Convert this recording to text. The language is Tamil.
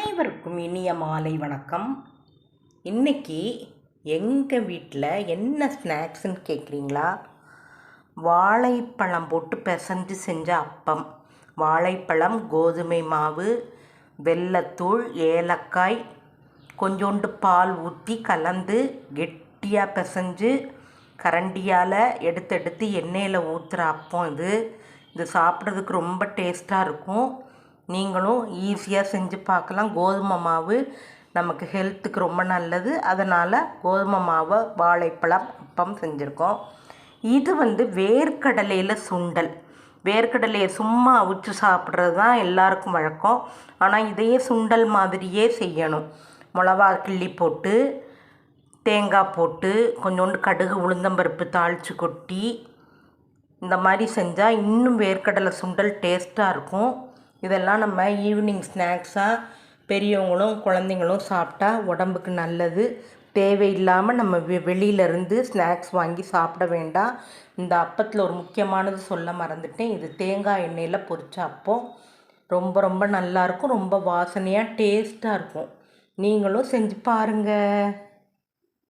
அனைவருக்கும் இனிய மாலை வணக்கம். இன்றைக்கி எங்கள் வீட்டில் என்ன ஸ்நாக்ஸ்ன்னு கேட்குறீங்களா? வாழைப்பழம் போட்டு பிசைஞ்சு செஞ்ச அப்பம். வாழைப்பழம், கோதுமை மாவு, வெல்லத்தூள், ஏலக்காய், கொஞ்சோண்டு பால் ஊற்றி கலந்து கெட்டியாக பிசைஞ்சு கரண்டியால் எடுத்து எண்ணெயில் ஊற்றுற அப்பம் இது சாப்பிட்றதுக்கு ரொம்ப டேஸ்ட்டாக இருக்கும். நீங்களும் ஈஸியாக செஞ்சு பார்க்கலாம். கோதுமை மாவு நமக்கு ஹெல்த்துக்கு ரொம்ப நல்லது. அதனால் கோதுமை மாவை வாழைப்பழம் அப்பம் செஞ்சுருக்கோம். இது வேர்க்கடலையில் சுண்டல். வேர்க்கடலையை சும்மா அவிச்சு சாப்பிட்றது தான் எல்லாருக்கும் வழக்கம். ஆனால் இதையே சுண்டல் மாதிரியே செய்யணும். மிளகா கிள்ளி போட்டு, தேங்காய் போட்டு, கொஞ்சோண்டு கடுகு உளுந்தம்பருப்பு தாளித்து கொட்டி இந்த மாதிரி செஞ்சால் இன்னும் வேர்க்கடலை சுண்டல் டேஸ்ட்டாக இருக்கும். இதெல்லாம் நம்ம ஈவினிங் ஸ்நாக்ஸாக பெரியவங்களும் குழந்தைங்களும் சாப்பிட்டா உடம்புக்கு நல்லது. தேவையில்லாமல் நம்ம வெளியிலேருந்து ஸ்நாக்ஸ் வாங்கி சாப்பிட வேண்டாம். இந்த அப்பத்தில் ஒரு முக்கியமானது சொல்ல மறந்துட்டேன். இது தேங்காய் எண்ணெயில் பொரிச்ச அப்பம். ரொம்ப ரொம்ப நல்லாயிருக்கும். ரொம்ப வாசனையாக டேஸ்ட்டாக இருக்கும். நீங்களும் செஞ்சு பாருங்கள்.